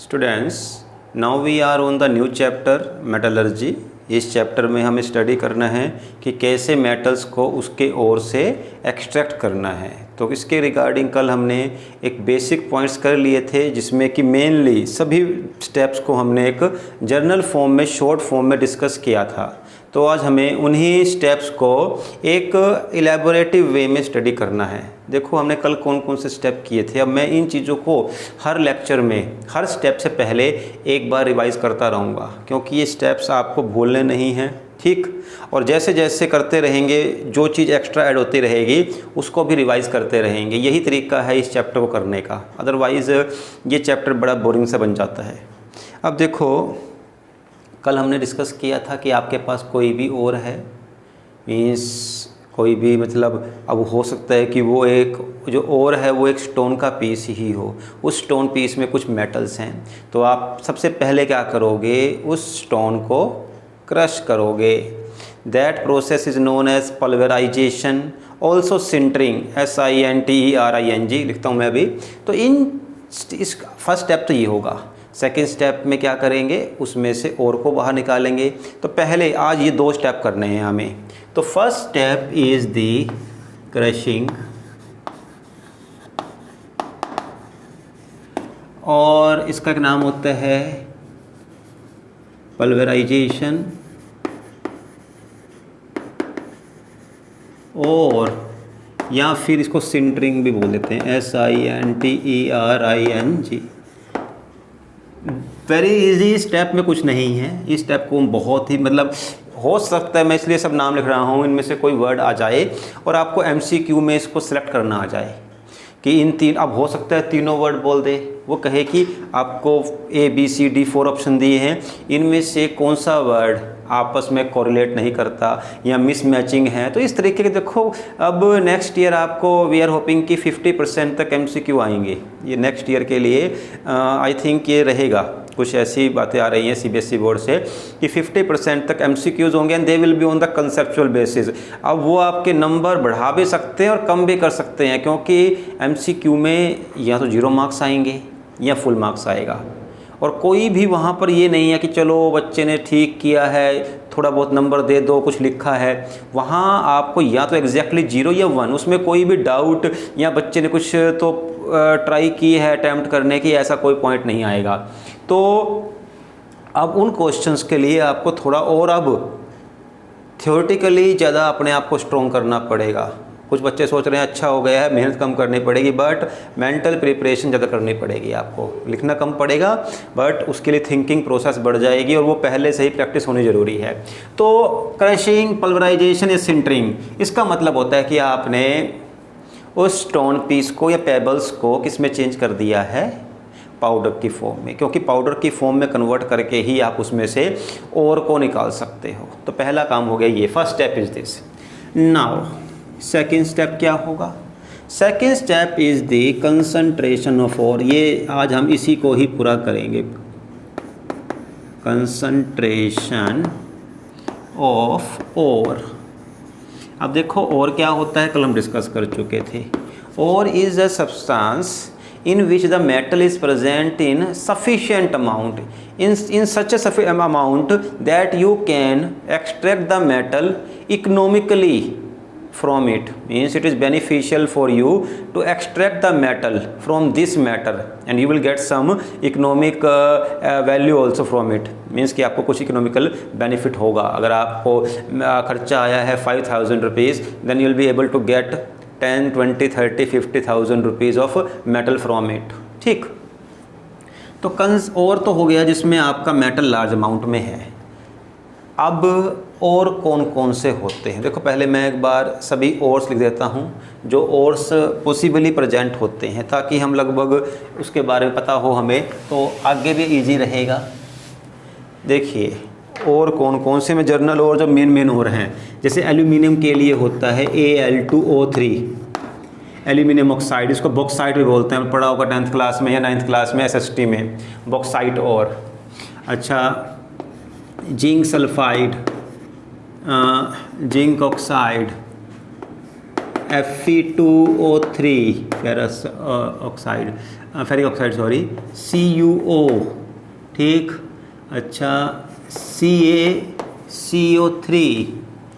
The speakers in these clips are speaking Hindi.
Students, now we are on the new chapter metallurgy. इस चैप्टर में हमें स्टडी करना है कि कैसे मेटल्स को उसके ओर से एक्सट्रैक्ट करना है। तो इसके रिगार्डिंग कल हमने एक बेसिक पॉइंट्स कर लिए थे, जिसमें कि मेनली सभी स्टेप्स को हमने एक जर्नल फॉर्म में, शॉर्ट फॉर्म में डिस्कस किया था। तो आज हमें उन्हीं स्टेप्स को एक इलेबोरेटिव वे में स्टडी करना है। देखो हमने कल कौन कौन से स्टेप किए थे। अब मैं इन चीज़ों को हर लेक्चर में, हर स्टेप से पहले एक बार रिवाइज़ करता रहूँगा, क्योंकि ये स्टेप्स आपको भूलने नहीं हैं, ठीक। और जैसे जैसे करते रहेंगे, जो चीज़ एक्स्ट्रा ऐड होती रहेगी उसको भी रिवाइज़ करते रहेंगे। यही तरीका है इस चैप्टर को करने का, अदरवाइज़ ये चैप्टर बड़ा बोरिंग सा बन जाता है। अब देखो, कल हमने डिस्कस किया था कि आपके पास कोई भी ओर है, मीन्स कोई भी, मतलब अब हो सकता है कि वो एक जो ओर है वो एक स्टोन का पीस ही हो। उस स्टोन पीस में कुछ मेटल्स हैं, तो आप सबसे पहले क्या करोगे, उस स्टोन को क्रश करोगे। That process is known as pulverisation, also sintering, SINTERING लिखता हूँ मैं अभी। तो इस फर्स्ट स्टेप तो ये होगा। सेकेंड स्टेप में क्या करेंगे, उसमें से ओर को बाहर निकालेंगे। तो पहले आज ये दो स्टेप करने हैं हमें। तो first step is the crushing, और इसका एक नाम होता है पल्वराइजेशन, और या फिर इसको सिंटरिंग भी बोल देते हैं, SINTERING। वेरी इजी स्टेप में कुछ नहीं है। इस स्टेप को बहुत ही, मतलब हो सकता है, मैं इसलिए सब नाम लिख रहा हूँ, इनमें से कोई वर्ड आ जाए और आपको MCQ में इसको सेलेक्ट करना आ जाए कि इन तीन, अब हो सकता है तीनों वर्ड बोल दे, वो कहे कि आपको ABCD 4 ऑप्शन दिए हैं, इनमें से कौन सा वर्ड आपस में कोरिलेट नहीं करता या मिसमैचिंग है। तो इस तरीके के देखो, अब नेक्स्ट ईयर आपको वी आर होपिंग कि 50% तक MCQ आएंगे। ये नेक्स्ट ईयर के लिए आई थिंक ये रहेगा। कुछ ऐसी बातें आ रही हैं CBSE बोर्ड से कि 50% तक MCQs होंगे and they will be on the conceptual basis. अब वो आपके नंबर बढ़ा भी सकते हैं और कम भी कर सकते हैं, क्योंकि MCQ में या तो 0 मार्क्स आएंगे या फुल मार्क्स आएगा। और कोई भी वहाँ पर ये नहीं है कि चलो बच्चे ने ठीक किया है, थोड़ा बहुत नंबर दे दो, कुछ लिखा है। वहाँ आपको या तो एग्जैक्टली 0 या 1, उसमें कोई भी डाउट या बच्चे ने कुछ तो ट्राई की है अटैम्प्ट करने की, ऐसा कोई पॉइंट नहीं आएगा। तो अब उन क्वेश्चंस के लिए आपको थोड़ा और अब थ्योरेटिकली ज़्यादा अपने आप को स्ट्रॉन्ग करना पड़ेगा। कुछ बच्चे सोच रहे हैं अच्छा हो गया है, मेहनत कम करनी पड़ेगी, बट मेंटल प्रिपरेशन ज़्यादा करनी पड़ेगी। आपको लिखना कम पड़ेगा, बट उसके लिए थिंकिंग प्रोसेस बढ़ जाएगी, और वो पहले से ही प्रैक्टिस होनी ज़रूरी है। तो क्रशिंग, पल्वराइजेशन या सिंटरिंग, इसका मतलब होता है कि आपने उस स्टोन पीस को या पेबल्स को किस में चेंज कर दिया है, पाउडर की फॉर्म में, क्योंकि पाउडर की फॉर्म में कन्वर्ट करके ही आप उसमें से ओर को निकाल सकते हो। तो पहला काम हो गया ये, first step is this. Now second step क्या होगा, second step is the concentration of ore. ये आज हम इसी को ही पूरा करेंगे, कंसंट्रेशन ऑफ ओर। अब देखो ओर क्या होता है, कल हम डिस्कस कर चुके थे। Ore is a substance in which the metal is present in sufficient amount, in such a sufficient amount that you can extract the metal economically from it. Means it is beneficial for you to extract the metal from this matter and you will get some economic value also from it. Means कि आपको कुछ economical benefit होगा। अगर आपको खर्चा आया है 5000 rupees, then you will be able to get 10, 20, 30, 50,000 rupees of metal from it, ठीक। तो कंस और तो हो गया जिसमें आपका मेटल लार्ज अमाउंट में है। अब और कौन कौन से होते हैं, देखो पहले मैं एक बार सभी ओर्स लिख देता हूँ जो ओर्स पॉसिबली प्रेजेंट होते हैं, ताकि हम लगभग उसके बारे में पता हो हमें, तो आगे भी इजी रहेगा। देखिए और कौन कौन से में जर्नल और जो मेन और हैं, जैसे एल्यूमिनियम के लिए होता है Al2O3, एल्यूमिनियम ऑक्साइड, इसको बॉक्साइट भी बोलते हैं, पढ़ा होगा 10th क्लास में या 9th क्लास में SST में, बॉक्साइट और। अच्छा, zinc sulphide, zinc oxide, Fe2O3 ferrous oxide, ferric oxide sorry, CuO, ठीक। अच्छा, CaCO3,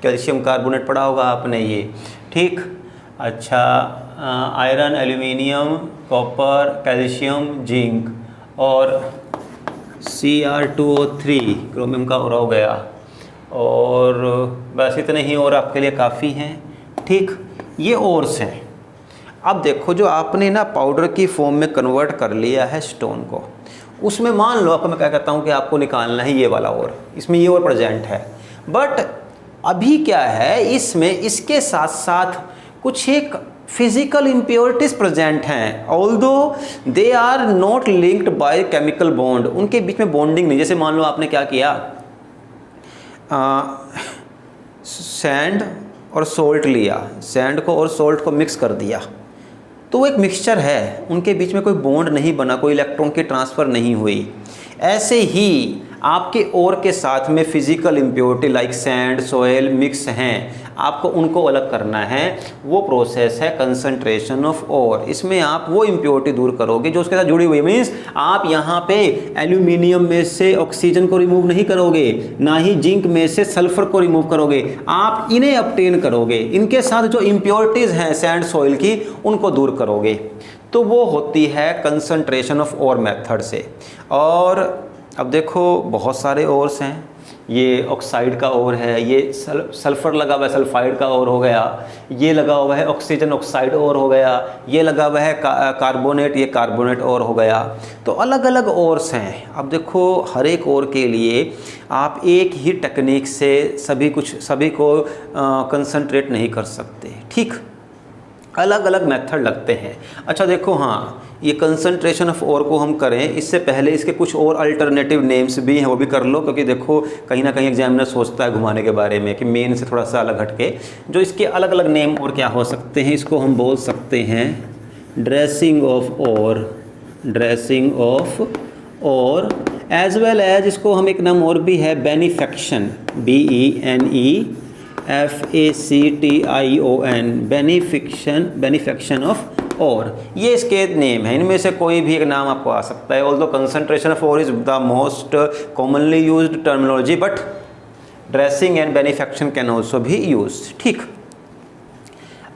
कैल्शियम कार्बोनेट पढ़ा होगा आपने ये, ठीक। अच्छा, iron, aluminium, copper, calcium, zinc, और Cr2O3 क्रोमियम का और हो गया, और बस इतने ही और आपके लिए काफ़ी हैं, ठीक। ये ओर्स हैं। अब देखो जो आपने ना पाउडर की फॉर्म में कन्वर्ट कर लिया है स्टोन को, उसमें मान लो आपको मैं क्या कहता हूँ कि आपको निकालना है ये वाला और, इसमें ये और प्रेजेंट है, बट अभी क्या है इसमें इसके साथ साथ कुछ एक फिजिकल इम्प्योरिटीज प्रेजेंट हैं, although they are not linked by chemical bond, उनके बीच में बॉन्डिंग नहीं। जैसे मान लो आपने क्या किया, सैंड और सोल्ट लिया, सैंड को और सोल्ट को मिक्स कर दिया, तो वो एक मिक्सचर है, उनके बीच में कोई बॉन्ड नहीं बना, कोई इलेक्ट्रॉन की ट्रांसफ़र नहीं हुई। ऐसे ही आपके ओर के साथ में physical impurity like sand, soil mix हैं, आपको उनको अलग करना है, वो प्रोसेस है कंसंट्रेशन ऑफ ओर। इसमें आप वो इम्प्योरिटी दूर करोगे जो उसके साथ जुड़ी हुई है। मीन्स आप यहाँ पे एल्यूमिनियम में से ऑक्सीजन को रिमूव नहीं करोगे, ना ही जिंक में से सल्फर को रिमूव करोगे, आप इन्हें ऑब्टेन करोगे, इनके साथ जो इम्प्योरिटीज़ हैं सैंड सॉइल की उनको दूर करोगे, तो वो होती है कंसंट्रेशन ऑफ ओर मेथड से। और अब देखो बहुत सारे ओर्स हैं, ये ऑक्साइड का ओर है, ये सल्फ़र लगा हुआ है सल्फाइड का ओर हो गया, ये लगा हुआ है ऑक्सीजन ऑक्साइड ओर हो गया, ये लगा हुआ है कार्बोनेट, ये कार्बोनेट ओर हो गया। तो अलग अलग ओर्स हैं। अब देखो हर एक ओर के लिए आप एक ही टेक्निक से सभी को कंसंट्रेट नहीं कर सकते, ठीक, अलग अलग मेथड लगते हैं। अच्छा देखो, हाँ, ये कंसंट्रेशन ऑफ ओर को हम करें इससे पहले इसके कुछ और अल्टरनेटिव नेम्स भी हैं, वो भी कर लो, क्योंकि देखो कहीं ना कहीं एग्जामिनर सोचता है घुमाने के बारे में कि मेन से थोड़ा सा अलग हटके जो इसके अलग अलग नेम और क्या हो सकते हैं। इसको हम बोल सकते हैं dressing of ore, dressing of ore, as well as इसको हम एक नाम और भी है बेनिफेक्शन, BENEFACTION, बेनिफेक्शन ऑफ और, ये इसके नेम है। इनमें से कोई भी एक नाम आपको आ सकता है। Although concentration of ore is the most commonly used terminology, but dressing and beneficiation can also भी यूज, ठीक।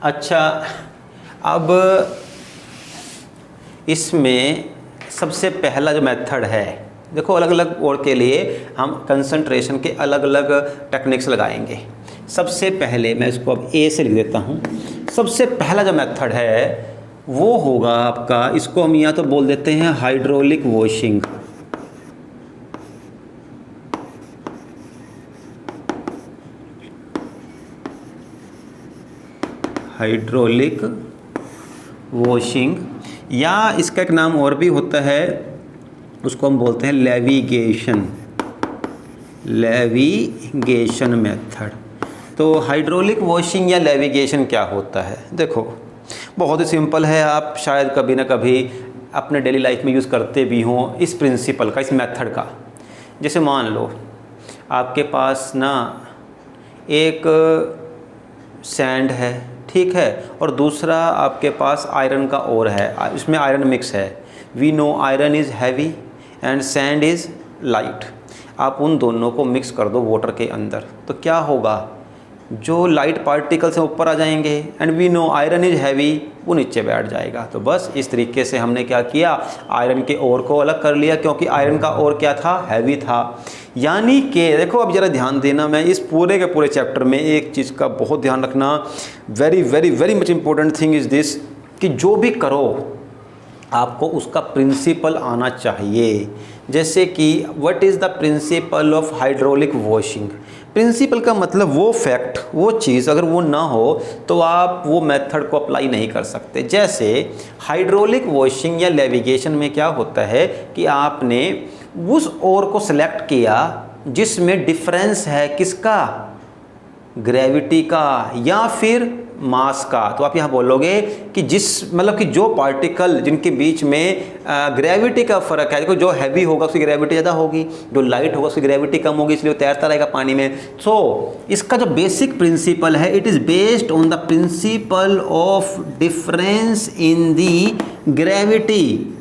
अच्छा, अब इसमें सबसे पहला जो मेथड है, देखो अलग अलग ओर के लिए हम कंसंट्रेशन के अलग अलग टेक्निक्स लगाएंगे। सबसे पहले मैं इसको अब ए से लिख देता हूँ। सबसे पहला जो मेथड है वो होगा आपका, इसको हम या तो बोल देते हैं हाइड्रोलिक वॉशिंग, हाइड्रोलिक वॉशिंग, या इसका एक नाम और भी होता है, उसको हम बोलते हैं लेविगेशन, लेविगेशन मेथड। तो हाइड्रोलिक वॉशिंग या लेविगेशन क्या होता है, देखो बहुत ही सिंपल है, आप शायद कभी ना कभी अपने डेली लाइफ में यूज़ करते भी हों इस प्रिंसिपल का, इस मेथड का। जैसे मान लो आपके पास ना एक सैंड है, ठीक है, और दूसरा आपके पास आयरन का ओर है, इसमें आयरन मिक्स है। We know iron is heavy and sand is light. आप उन दोनों को मिक्स कर दो वाटर के अंदर, तो क्या होगा, जो लाइट पार्टिकल्स हैं ऊपर आ जाएंगे, and we know iron is heavy, वो नीचे बैठ जाएगा। तो बस इस तरीके से हमने क्या किया, आयरन के ओर को अलग कर लिया, क्योंकि आयरन का ओर क्या था, हैवी था। यानी कि देखो अब ज़रा ध्यान देना, मैं इस पूरे के पूरे चैप्टर में एक चीज़ का बहुत ध्यान रखना, very very very much important thing is this, कि जो भी करो आपको उसका प्रिंसिपल आना चाहिए। जैसे कि what is the principle of hydraulic washing. Principle का मतलब वो फैक्ट, वो चीज़ अगर वो ना हो तो आप वो मेथड को अप्लाई नहीं कर सकते। जैसे हाइड्रोलिक वॉशिंग या लेविगेशन में क्या होता है कि आपने उस ओर को सिलेक्ट किया जिसमें डिफरेंस है किसका, ग्रेविटी का या फिर मास का। तो आप यहाँ बोलोगे कि जिस मतलब कि जो पार्टिकल जिनके बीच में ग्रेविटी का फ़र्क है, देखो जो हैवी होगा उसकी ग्रेविटी ज़्यादा होगी, जो लाइट होगा उसकी ग्रेविटी कम होगी, इसलिए वो तैरता रहेगा पानी में। सो इसका जो बेसिक प्रिंसिपल है, it is based on the principle of difference in the gravity.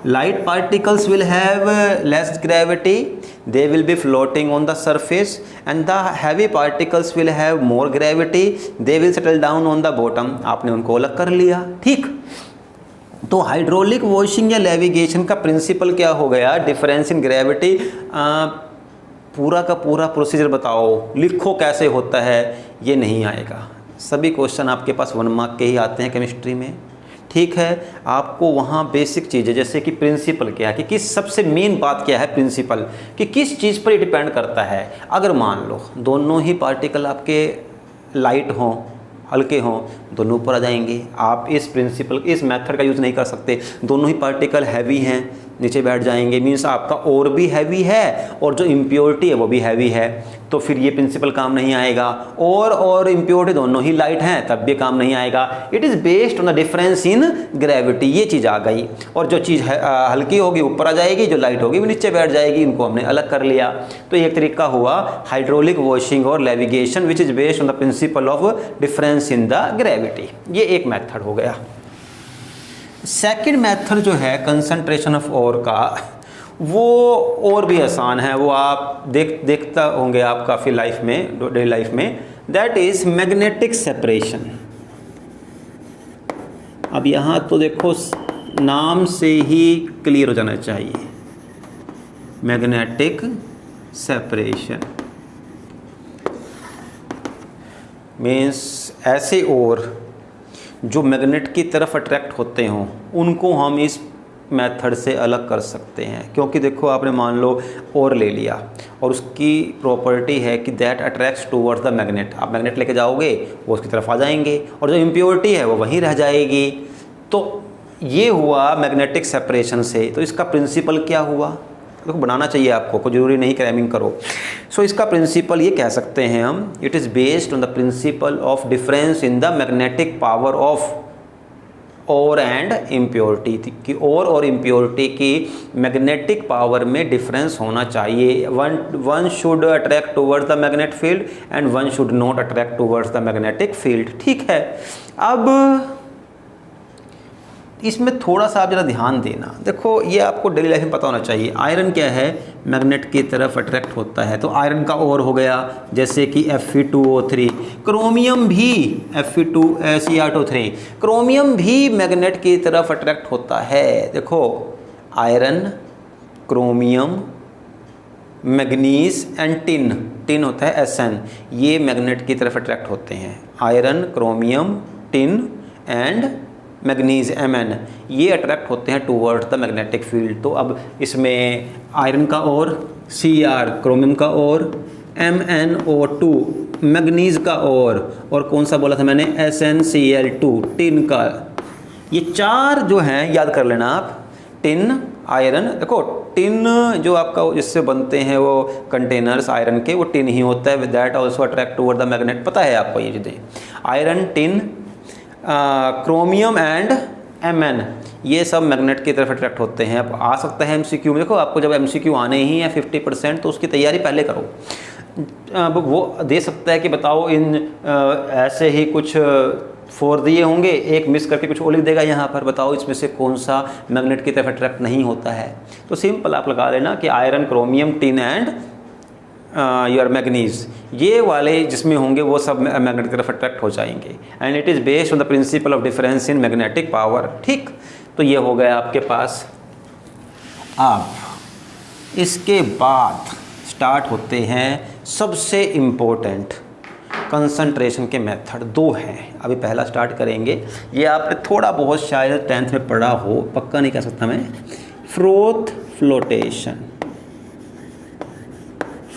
light particles will have less gravity, they will be floating on the surface, and the heavy particles will have more gravity, they will settle down on the bottom। आपने उनको अलग कर लिया, ठीक। तो हाइड्रोलिक वॉशिंग या नेविगेशन का प्रिंसिपल क्या हो गया, डिफरेंस इन ग्रेविटी। पूरा का पूरा प्रोसीजर बताओ, लिखो कैसे होता है, ये नहीं आएगा। सभी क्वेश्चन आपके पास 1 मार्क के ही आते हैं केमिस्ट्री में, ठीक है। आपको वहाँ बेसिक चीज़ें जैसे कि प्रिंसिपल क्या है, कि किस सबसे मेन बात क्या है प्रिंसिपल, कि किस चीज़ पर डिपेंड करता है। अगर मान लो दोनों ही पार्टिकल आपके लाइट हों, हल्के हों, दोनों ऊपर आ जाएंगे। आप इस प्रिंसिपल, इस मेथड का यूज़ नहीं कर सकते। दोनों ही पार्टिकल हैवी हैं, नीचे बैठ जाएंगे, मीन्स आपका और भी हैवी है और जो इम्प्योरिटी है वो भी हैवी है, तो फिर ये प्रिंसिपल काम नहीं आएगा। और इम्प्योरिटी दोनों ही लाइट हैं तब भी काम नहीं आएगा। It is based on the difference in gravity, ये चीज़ आ गई। और जो चीज़ हल्की होगी ऊपर आ जाएगी, जो लाइट होगी वो नीचे बैठ जाएगी। इनको हमने अलग कर लिया। तो एक तरीका हुआ हाइड्रोलिक वॉशिंग और navigation which is based on the principle of difference in the gravity. ये एक मेथड हो गया। सेकंड मेथड जो है कंसंट्रेशन ऑफ ओर का, वो और भी आसान है। वो आप देखता होंगे आप काफ़ी लाइफ में, डेली लाइफ में। That is magnetic separation. अब यहाँ तो देखो नाम से ही क्लियर हो जाना चाहिए, मैग्नेटिक सेपरेशन मीन्स ऐसे ओर जो मैग्नेट की तरफ अट्रैक्ट होते हों उनको हम इस मेथड से अलग कर सकते हैं। क्योंकि देखो आपने मान लो और ले लिया और उसकी प्रॉपर्टी है कि that attracts towards the magnet. आप मैग्नेट लेके जाओगे वो उसकी तरफ आ जाएंगे और जो इम्प्योरिटी है वो वहीं रह जाएगी। तो ये हुआ मैग्नेटिक सेपरेशन से। तो इसका प्रिंसिपल क्या हुआ, देखो बनाना चाहिए आपको, कोई ज़रूरी नहीं क्रैमिंग करो। सो इसका प्रिंसिपल ये कह सकते हैं हम, it is based on the principle of difference in the magnetic power of और एंड इम्प्योरिटी। कि और इम्प्योरिटी की मैग्नेटिक पावर में डिफरेंस होना चाहिए। One should attract towards the magnet field and one should not attract towards the magnetic field, ठीक है। अब इसमें थोड़ा सा आप ज़रा ध्यान देना। देखो ये आपको डेली लाइफ में पता होना चाहिए। आयरन क्या है, मैग्नेट की तरफ अट्रैक्ट होता है, तो आयरन का और हो गया जैसे कि Fe2O3। क्रोमियम भी Fe2Cr2 क्रोमियम भी मैग्नेट की तरफ अट्रैक्ट होता है। देखो iron, chromium, manganese and tin होता है Sn, ये मैग्नेट की तरफ अट्रैक्ट होते हैं। Iron, chromium, tin and manganese Mn, ये अट्रैक्ट होते हैं टूवर्ड्स द मैग्नेटिक फील्ड। तो अब इसमें आयरन का और Cr, क्रोमियम का और, MnO2 मैग्नीज का और कौन सा बोला था मैंने, SnCl2 टिन का। ये चार जो हैं याद कर लेना आप। टिन, आयरन, देखो टिन जो आपका जिससे बनते हैं वो कंटेनर्स आयरन के, वो टिन ही होता है। With that also attract toward the magnet, पता है आपको ये चीज़ें। Iron, tin, chromium and Mn, ये सब मैग्नेट की तरफ अट्रैक्ट होते हैं। अब आ सकता है MCQ में। देखो आपको जब MCQ आने ही हैं 50%, तो उसकी तैयारी पहले करो। अब वो दे सकता है कि बताओ इन ऐसे ही कुछ 4 दिए होंगे, एक मिस करके कुछ और लिख देगा यहाँ पर, बताओ इसमें से कौन सा मैग्नेट की तरफ अट्रैक्ट नहीं होता है। तो सिंपल आप लगा लेना कि iron, chromium, tin and your manganese, ये वाले जिसमें होंगे वो सब मैग्नेट की तरफ अट्रैक्ट हो जाएंगे। And it is based on the principle of difference in magnetic power, ठीक। तो ये हो गया आपके पास। अब इसके बाद स्टार्ट होते हैं सबसे इम्पोर्टेंट कंसंट्रेशन के मेथड। 2 हैं, अभी पहला स्टार्ट करेंगे। ये आपने थोड़ा बहुत शायद 10th में पढ़ा हो, पक्का नहीं कह सकता मैं। Froth flotation,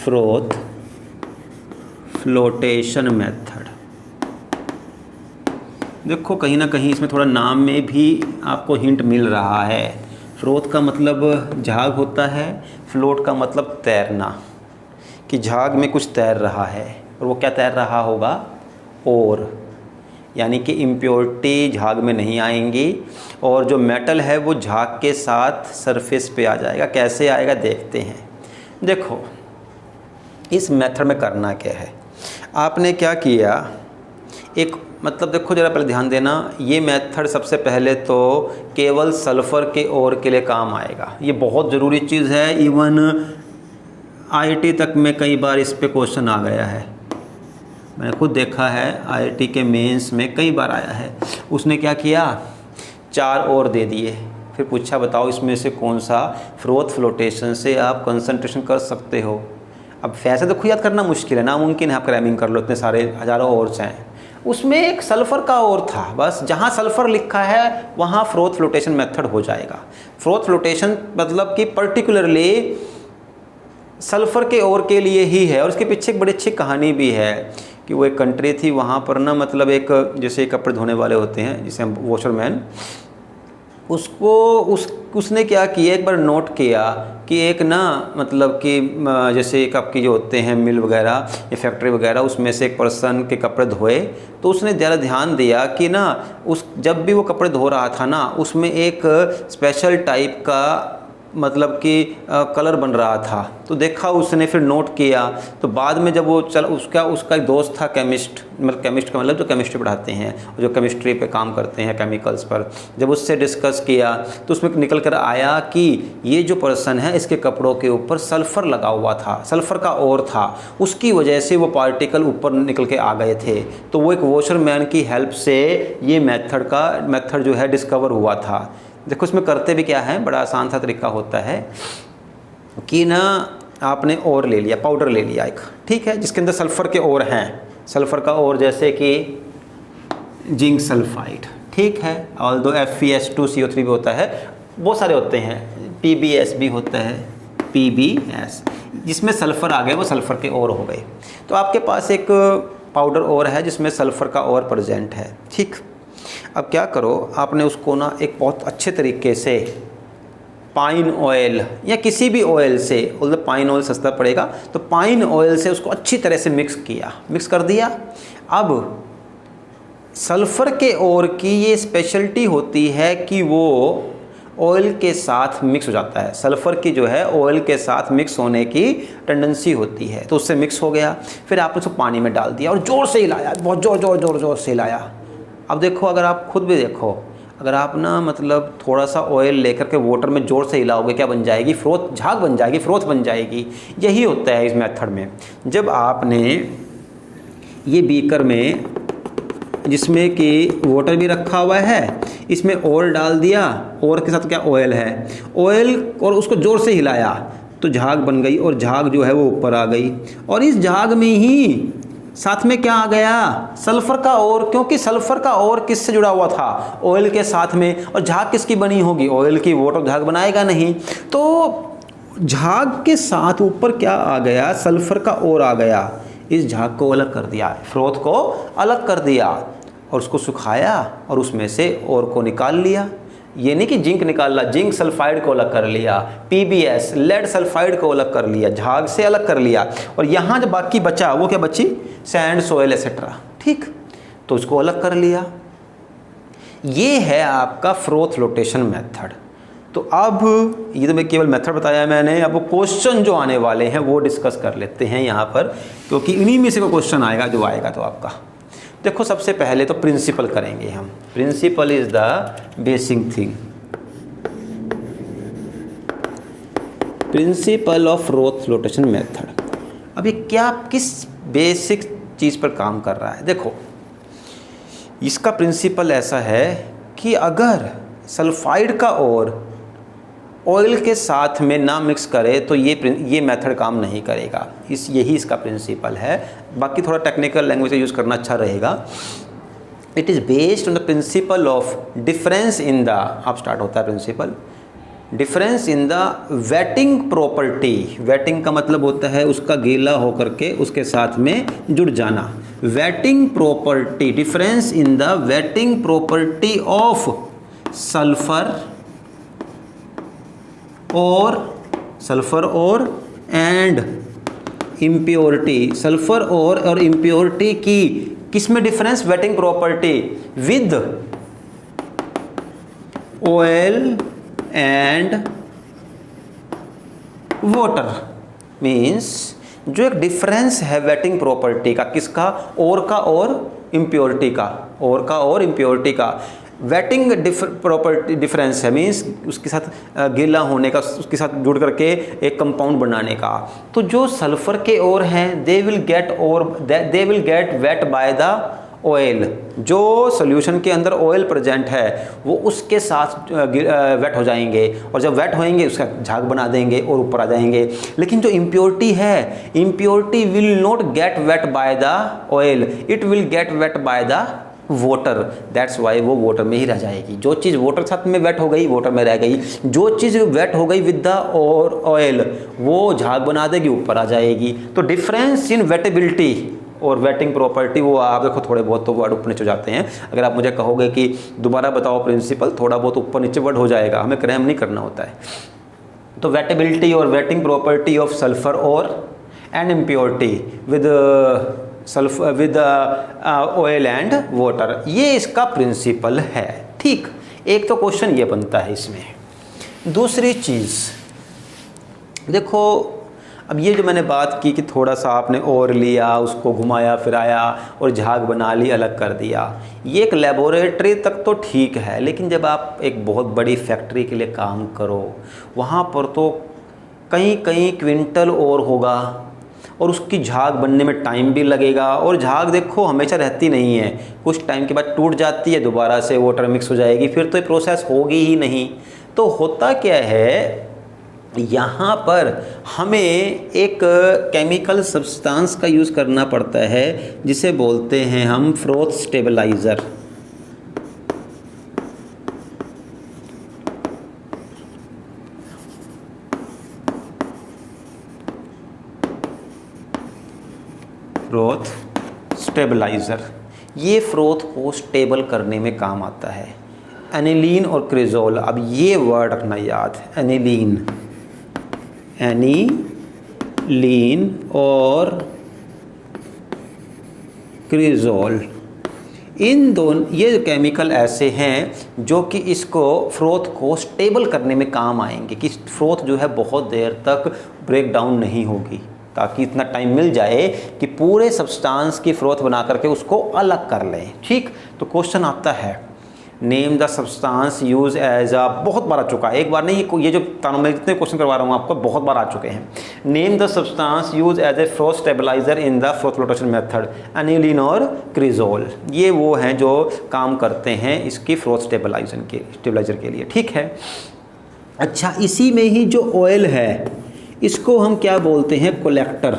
froth flotation method. देखो कहीं ना कहीं इसमें थोड़ा नाम में भी आपको हिंट मिल रहा है। फ्रोथ का मतलब झाग होता है, फ्लोट का मतलब तैरना, कि झाग में कुछ तैर रहा है। और वो क्या तैर रहा होगा, और यानी कि इम्प्योरिटी झाग में नहीं आएंगी और जो मेटल है वो झाग के साथ सरफेस पे आ जाएगा। कैसे आएगा देखते हैं। देखो इस मेथड में करना क्या है, आपने क्या किया, एक मतलब देखो जरा पहले ध्यान देना, ये मेथड सबसे पहले तो केवल सल्फ़र के ओर के लिए काम आएगा। ये बहुत ज़रूरी चीज़ है, इवन आईआईटी तक में कई बार इस पे क्वेश्चन आ गया है। मैंने खुद देखा है, आईआईटी के मेंस में कई बार आया है। उसने क्या किया, 4 और दे दिए, फिर पूछा बताओ इसमें से कौन सा फ्रोथ फ्लोटेशन से आप कंसंट्रेशन कर सकते हो। अब वैसे तो खुद याद करना मुश्किल है, नामुमकिन है आप क्रैमिंग कर लो, इतने सारे हज़ारों ओर्स हैं। उसमें एक सल्फ़र का और था, बस जहाँ सल्फ़र लिखा है वहाँ फ्रोथ फ्लोटेशन मेथड हो जाएगा। फ्रोथ फ्लोटेशन मतलब कि पर्टिकुलरली सल्फ़र के ओर के लिए ही है, और उसके पीछे एक बड़ी अच्छी कहानी भी है कि वो एक कंट्री थी, वहाँ पर ना मतलब एक जैसे कपड़े धोने वाले होते हैं जिसे हम वॉशरमैन, उसने क्या किया, एक बार नोट किया कि एक ना मतलब कि जैसे एक आपकी जो होते हैं मिल वगैरह या फैक्ट्री वगैरह, उसमें से एक पर्सन के कपड़े धोए, तो उसने ज़रा ध्यान दिया कि ना उस जब भी वो कपड़े धो रहा था ना, उसमें एक स्पेशल टाइप का मतलब कि कलर बन रहा था। तो देखा उसने, फिर नोट किया, तो बाद में जब वो उसका एक दोस्त था केमिस्ट, मतलब केमिस्ट का मतलब जो केमिस्ट्री पढ़ाते हैं, जो केमिस्ट्री पे काम करते हैं केमिकल्स पर, जब उससे डिस्कस किया तो उसमें निकल कर आया कि ये जो पर्सन है इसके कपड़ों के ऊपर सल्फ़र लगा हुआ था, सल्फ़र का और था, उसकी वजह से वो पार्टिकल ऊपर निकल के आ गए थे। तो वो एक वॉशरमैन की हेल्प से ये मेथड जो है डिस्कवर हुआ था। देखो इसमें करते भी क्या है, बड़ा आसान सा तरीका होता है कि ना आपने और ले लिया, पाउडर ले लिया एक, ठीक है, जिसके अंदर सल्फ़र के और हैं, सल्फ़र का और जैसे कि जिंक सल्फाइड, ठीक है, ऑल्दो FeS2CO3 भी होता है, बहुत सारे होते हैं, PbS भी होता है, PbS, जिसमें सल्फ़र आ गए वो सल्फ़र के और हो गए। तो आपके पास एक पाउडर और है जिसमें सल्फ़र का और प्रेजेंट है, ठीक। अब क्या करो, आपने उसको ना एक बहुत अच्छे तरीके से पाइन ऑयल या किसी भी ऑयल से, मतलब पाइन ऑयल सस्ता पड़ेगा, तो पाइन ऑयल से उसको अच्छी तरह से मिक्स कर दिया। अब सल्फ़र के और की ये स्पेशलिटी होती है कि वो ऑयल के साथ मिक्स हो जाता है, सल्फ़र की जो है ऑयल के साथ मिक्स होने की टेंडेंसी होती है, तो उससे मिक्स हो गया। फिर आपने उसको पानी में डाल दिया और ज़ोर से हिलाया, बहुत ज़ोर से हिलाया। अब देखो, अगर आप खुद भी देखो, अगर आप ना मतलब थोड़ा सा ऑयल लेकर के वाटर में ज़ोर से हिलाओगे, क्या बन जाएगी, फ्रोथ, झाग बन जाएगी, फ्रोथ बन जाएगी। यही होता है इस मेथड में। जब आपने ये बीकर में, जिसमें कि वाटर भी रखा हुआ है, इसमें ऑयल डाल दिया, और के साथ क्या ऑयल है, ऑयल, और उसको ज़ोर से हिलाया तो झाग बन गई, और झाग जो है वो ऊपर आ गई, और इस झाग में ही साथ में क्या आ गया, सल्फ़र का और, क्योंकि सल्फ़र का और किससे जुड़ा हुआ था, ऑयल के साथ में, और झाग किसकी बनी होगी, ऑयल की, वाटर झाग बनाएगा नहीं। तो झाग के साथ ऊपर क्या आ गया, सल्फ़र का और आ गया, इस झाग को अलग कर दिया, फ्रोथ को अलग कर दिया, और उसको सुखाया और उसमें से और को निकाल लिया। ये नहीं कि जिंक निकाला, जिंक सल्फाइड को अलग कर लिया, PbS लेड सल्फाइड को अलग कर लिया, झाग से अलग कर लिया, और यहाँ जो बाकी बचा वो क्या बची, सैंड, सोयल एक्सेट्रा, ठीक, तो उसको अलग कर लिया। ये है आपका फ्रोथ फ्लोटेशन मेथड। तो अब ये तो मैं केवल मेथड बताया मैंने, अब वो क्वेश्चन जो आने वाले हैं वो डिस्कस कर लेते हैं यहाँ पर, क्योंकि इन्हीं में से कोई क्वेश्चन आएगा जो आएगा। तो आपका देखो, सबसे पहले तो प्रिंसिपल करेंगे हम। Principle is the basic thing, principle of froth flotation method. अब ये क्या, किस बेसिक चीज़ पर काम कर रहा है, देखो इसका प्रिंसिपल ऐसा है कि अगर सल्फाइड का और ऑयल के साथ में ना मिक्स करे तो ये मेथड काम नहीं करेगा। यही इसका प्रिंसिपल है। बाकी थोड़ा टेक्निकल लैंग्वेज यूज़ करना अच्छा रहेगा। It is based on the principle of difference in the, अब स्टार्ट होता है principle, difference in the wetting property. Wetting का मतलब होता है उसका गीला होकर के उसके साथ में जुड़ जाना। Waiting property, difference in the wetting property of sulphur और एंड इम्प्योरिटी, सल्फर और इम्प्योरिटी की किस में difference, waiting property with oil and water. Means जो एक डिफरेंस है वेटिंग प्रॉपर्टी का, किसका, और का और इम्प्योरिटी का, और का और इम्प्योरिटी का वेटिंग प्रॉपर्टी डिफरेंस है, मीन्स उसके साथ गीला होने का, उसके साथ जुड़ करके एक कंपाउंड बनाने का। तो जो सल्फर के ओर हैं they will get weight by the oil, जो सॉल्यूशन के अंदर ऑयल प्रेजेंट है वो उसके साथ वेट हो जाएंगे, और जब वेट होएंगे उसका झाग बना देंगे और ऊपर आ जाएंगे। लेकिन जो इम्प्योरिटी है, impurity will not gate weight by the oil, it will get weight by the water, that's why वो वाटर में ही रह जाएगी। जो चीज़ वाटर साथ में वेट हो गई वाटर में रह गई, जो चीज़ वेट हो गई विद द और ऑयल वो झाग बना देगी, ऊपर आ जाएगी। तो डिफरेंस इन वेटेबिलिटी और वेटिंग प्रॉपर्टी, वो आप देखो थोड़े बहुत तो वर्ड ऊपर नीचे हो जाते हैं। अगर आप मुझे कहोगे कि दोबारा बताओ प्रिंसिपल, थोड़ा बहुत ऊपर नीचे वर्ड हो जाएगा, हमें क्रैम नहीं करना होता है। तो वेटेबिलिटी और वेटिंग प्रॉपर्टी ऑफ सल्फर और and impurity with sulphur with oil and water, ये इसका प्रिंसिपल है। ठीक, एक तो क्वेश्चन ये बनता है इसमें। दूसरी चीज़ देखो, अब ये जो मैंने बात की कि थोड़ा सा आपने और लिया, उसको घुमाया फिराया और झाग बना ली, अलग कर दिया, ये एक लेबोरेटरी तक तो ठीक है। लेकिन जब आप एक बहुत बड़ी फैक्ट्री के लिए काम करो, वहाँ पर तो कई कई क्विंटल और होगा, और उसकी झाग बनने में टाइम भी लगेगा। और झाग देखो हमेशा रहती नहीं है, कुछ टाइम के बाद टूट जाती है, दोबारा से वाटर मिक्स हो जाएगी, फिर तो ये प्रोसेस होगी ही नहीं। तो होता क्या है, यहाँ पर हमें एक केमिकल सब्सटेंस का यूज़ करना पड़ता है जिसे बोलते हैं हम फ्रोथ स्टेबलाइज़र। फ्रोथ स्टेबलाइज़र, ये फ्रोथ को स्टेबल करने में काम आता है। एनिलीन और क्रिजोल, अब ये वर्ड रखना याद, एनिलीन और क्रिजोल, इन दोनों ये केमिकल ऐसे हैं जो कि इसको फ्रोथ को स्टेबल करने में काम आएंगे, कि फ्रोथ जो है बहुत देर तक ब्रेक डाउन नहीं होगी, ताकि इतना टाइम मिल जाए कि पूरे सब्सटेंस की फ्रोथ बना करके उसको अलग कर लें। ठीक, तो क्वेश्चन आता है name the substance use as a, बहुत बार आ चुका है, एक बार नहीं, ये जो मैं जितने क्वेश्चन करवा रहा हूँ आपको बहुत बार आ चुके हैं। Name the substance use as a froth stabiliser in the froth flotation method, aniline और क्रिजोल, ये वो हैं जो काम करते हैं इसकी फ्रोथ स्टेबलाइजर के लिए। ठीक है, अच्छा, इसी में ही जो ऑयल है इसको हम क्या बोलते हैं, कलेक्टर,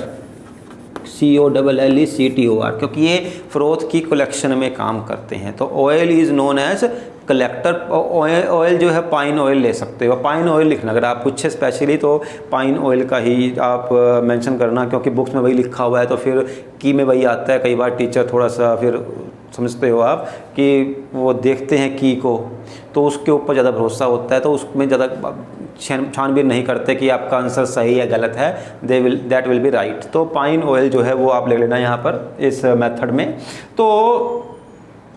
COLLECTOR, क्योंकि ये फ्रोथ की कलेक्शन में काम करते हैं। तो oil is known as collector. Oil जो है पाइन ऑयल ले सकते हो, पाइन ऑयल लिखना, अगर आप पूछे स्पेशली तो पाइन ऑयल का ही आप मेंशन करना, क्योंकि बुक्स में वही लिखा हुआ है, तो फिर की में वही आता है। कई बार टीचर थोड़ा सा फिर समझते हो आप कि वो देखते हैं की को, तो उसके ऊपर ज़्यादा भरोसा होता है, तो उसमें ज़्यादा छानबीन नहीं करते कि आपका आंसर सही या गलत है, दैट विल बी राइट। तो पाइन ऑयल जो है वो आप ले लेना यहाँ पर इस मेथड में। तो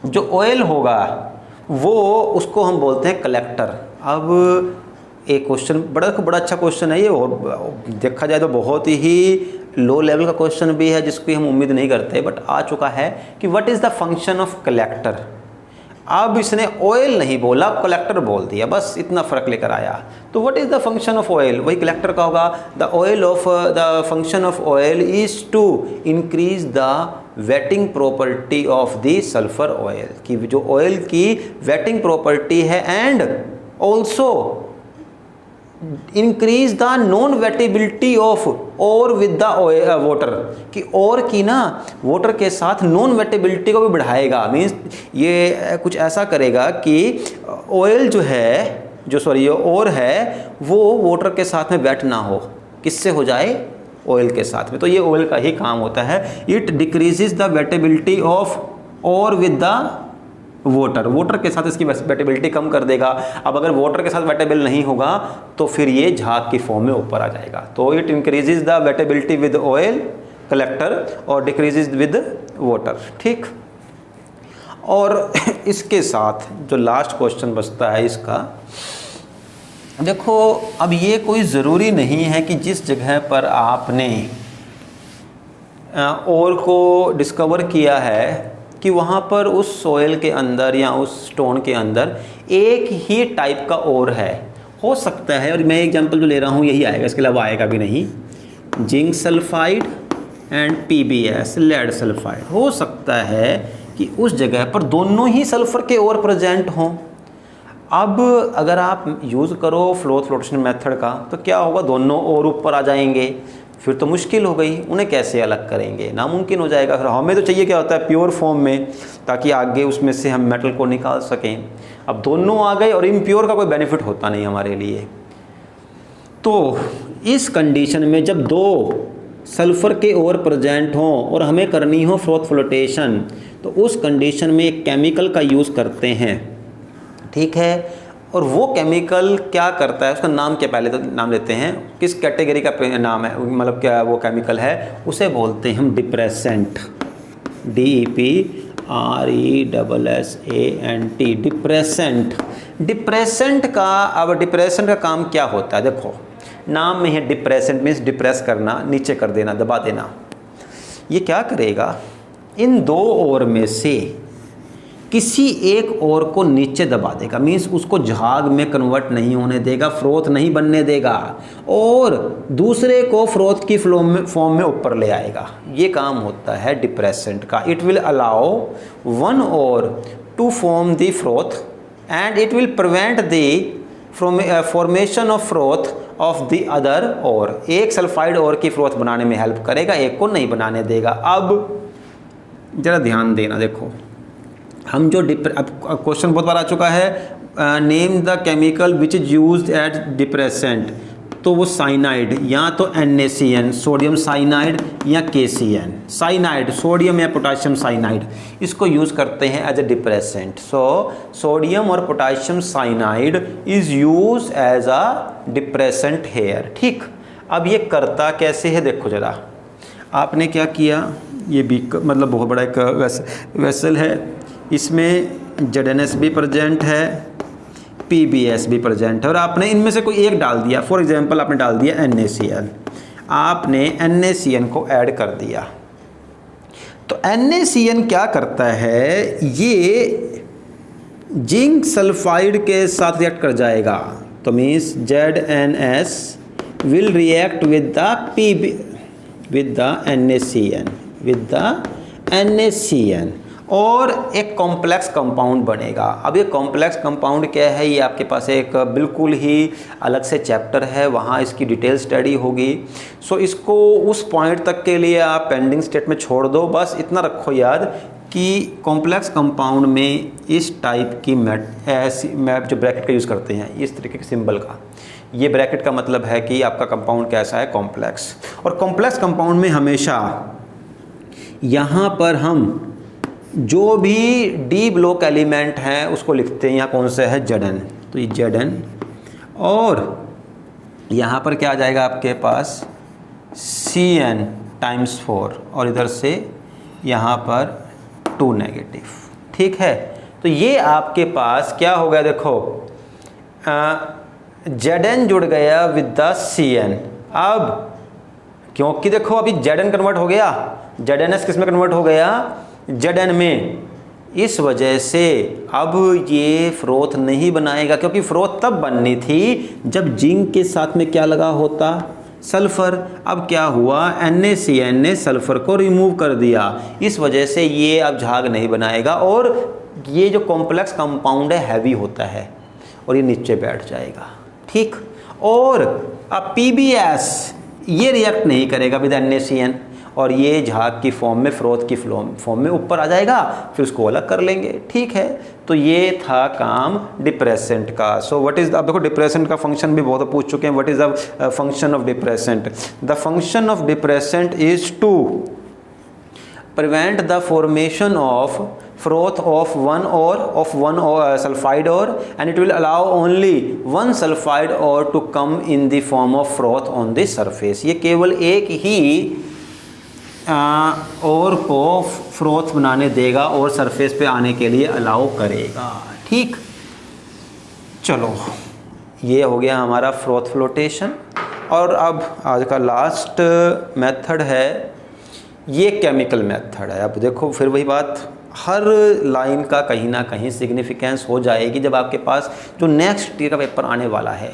जो ऑयल होगा वो उसको हम बोलते हैं कलेक्टर। अब एक क्वेश्चन बड़ा अच्छा क्वेश्चन है ये, और देखा जाए तो बहुत ही लो लेवल का क्वेश्चन भी है जिसकी हम उम्मीद नहीं करते, बट आ चुका है कि what is the function of collector. अब इसने ऑयल नहीं बोला, कलेक्टर बोल दिया, बस इतना फ़र्क लेकर आया। तो what is the function of oil, वही कलेक्टर का होगा। The function of oil is to increase the wetting property of the sulphur oil, कि जो ऑयल की वेटिंग प्रॉपर्टी है, and also increase the non wettability of ore with the water, कि और की ना वाटर के साथ नॉन वेटेबिलिटी को भी बढ़ाएगा। मीन्स ये कुछ ऐसा करेगा कि ऑयल जो है ये और है वो वाटर के साथ में वेट ना हो, किससे हो जाए, ऑयल के साथ में। तो ये ऑयल का ही काम होता है। It decreases the wettability of ore with the water के साथ इसकी वेटेबिलिटी कम कर देगा। अब अगर वाटर के साथ वेटेबल नहीं होगा तो फिर ये झाग की फॉर्म में ऊपर आ जाएगा। तो it increases the wettability with oil collector और डिक्रीजेज विद वाटर। ठीक, और इसके साथ जो लास्ट क्वेश्चन बचता है इसका, देखो अब ये कोई ज़रूरी नहीं है कि जिस जगह पर आपने और को डिस्कवर किया है कि वहाँ पर उस सॉइल के अंदर या उस स्टोन के अंदर एक ही टाइप का ओर है, हो सकता है, और मैं एग्जांपल जो ले रहा हूँ यही आएगा, इसके अलावा आएगा भी नहीं, zinc sulphide and PbS lead sulphide. हो सकता है कि उस जगह पर दोनों ही सल्फर के ओर प्रेजेंट हों। अब अगर आप यूज़ करो फ्लोटेशन मेथड का तो क्या होगा, दोनों और ऊपर आ जाएंगे, फिर तो मुश्किल हो गई, उन्हें कैसे अलग करेंगे, नामुमकिन हो जाएगा। फिर हमें तो चाहिए क्या होता है, प्योर फॉर्म में, ताकि आगे उसमें से हम मेटल को निकाल सकें। अब दोनों आ गए और इम्प्योर का कोई बेनिफिट होता नहीं हमारे लिए। तो इस कंडीशन में जब दो सल्फ़र के ओर प्रेजेंट हों और हमें करनी हो फ्रोथ फ्लोटेशन, तो उस कंडीशन में एक केमिकल का यूज़ करते हैं, ठीक है। और वो केमिकल क्या करता है, उसका नाम क्या, पहले तो नाम लेते हैं, किस कैटेगरी का नाम है, मतलब क्या वो केमिकल है, उसे बोलते हैं हम डिप्रेसेंट, DEPRESSANT, डिप्रेसेंट। डिप्रेसेंट का, अब डिप्रेसेंट का काम क्या होता है, देखो नाम में है डिप्रेसेंट, मीन्स डिप्रेस करना, नीचे कर देना, दबा देना। ये क्या करेगा, इन दो ओर में से किसी एक ओर को नीचे दबा देगा, मीन्स उसको झाग में कन्वर्ट नहीं होने देगा, फ्रोथ नहीं बनने देगा, और दूसरे को फ्रोथ की फॉर्म में ऊपर ले आएगा। ये काम होता है डिप्रेसेंट का। It will allow one ore to form the froth and it will prevent the formation of froth of the other ore. एक सल्फाइड ओर की फ्रोथ बनाने में हेल्प करेगा, एक को नहीं बनाने देगा। अब जरा ध्यान देना, देखो हम जो अब क्वेश्चन बहुत बार आ चुका है, name the chemical which is used at depressant, तो वो साइनाइड, या तो NaCN सोडियम साइनाइड, या KCN साइनाइड, सोडियम या पोटाशियम साइनाइड, इसको यूज़ करते हैं as a depressant. So sodium और potassium cyanide is use as a depressant here, ठीक। अब ये करता कैसे है, देखो ज़रा, आपने क्या किया, ये बीक मतलब बहुत बड़ा एक वेसल है, इसमें ZnS भी प्रेजेंट है, PbS भी प्रेजेंट है, और आपने इनमें से कोई एक डाल दिया। फॉर एग्जांपल आपने डाल दिया NaCN, आपने NaCN को ऐड कर दिया। तो NaCN क्या करता है, ये जिंक सल्फाइड के साथ रिएक्ट कर जाएगा, तो means ZnS will react with the NaCN और एक कॉम्प्लेक्स कंपाउंड बनेगा। अब ये कॉम्प्लेक्स कंपाउंड क्या है, ये आपके पास एक बिल्कुल ही अलग से चैप्टर है, वहाँ इसकी डिटेल स्टडी होगी। सो इसको उस पॉइंट तक के लिए आप पेंडिंग स्टेट में छोड़ दो। बस इतना रखो याद कि कॉम्प्लेक्स कंपाउंड में इस टाइप की मैप जो ब्रैकेट का यूज़ करते हैं, इस तरीके के सिंबल का, ये ब्रैकेट का मतलब है कि आपका कंपाउंड कैसा है, कॉम्प्लेक्स। और कॉम्प्लेक्स कंपाउंड में हमेशा यहाँ पर हम जो भी डी ब्लॉक एलिमेंट हैं उसको लिखते हैं, यहाँ कौन सा है, Zn, तो ये Zn, और यहाँ पर क्या आ जाएगा आपके पास Cn टाइम्स 4, और इधर से यहाँ पर 2 नेगेटिव, ठीक है। तो ये आपके पास क्या हो गया, देखो Zn जुड़ गया विद द Cn। अब क्योंकि देखो अभी Zn कन्वर्ट हो गया, ZnS किस में कन्वर्ट हो गया, Zn में, इस वजह से अब ये फ्रोथ नहीं बनाएगा, क्योंकि फ्रोथ तब बननी थी जब जिंक के साथ में क्या लगा होता, सल्फ़र। अब क्या हुआ, NaCN ने सल्फ़र को रिमूव कर दिया, इस वजह से ये अब झाग नहीं बनाएगा, और ये जो कॉम्प्लेक्स कंपाउंड है हैवी होता है और ये नीचे बैठ जाएगा, ठीक। और अब PbS ये रिएक्ट नहीं करेगा विद NaCN, और ये झाग की फॉर्म में, फ्रोथ की फॉर्म में ऊपर आ जाएगा, फिर उसको अलग कर लेंगे, ठीक है। तो ये था काम डिप्रेसेंट का। सो व्हाट इज, अब देखो डिप्रेसेंट का फंक्शन भी बहुत पूछ चुके हैं, what is the function of depressant. The function of depressant is to prevent the formation of froth of one sulfide ore, and it will allow only one sulfide ore to come in the form of froth on the surface। ये केवल एक ही और को फ्रोथ बनाने देगा और सरफेस पे आने के लिए अलाउ करेगा, ठीक। चलो ये हो गया हमारा फ्रोथ फ्लोटेशन। और अब आज का लास्ट मेथड है, ये केमिकल मेथड है। अब देखो फिर वही बात, हर लाइन का कहीं ना कहीं सिग्निफिकेंस हो जाएगी जब आपके पास जो नेक्स्ट ईयर का पेपर आने वाला है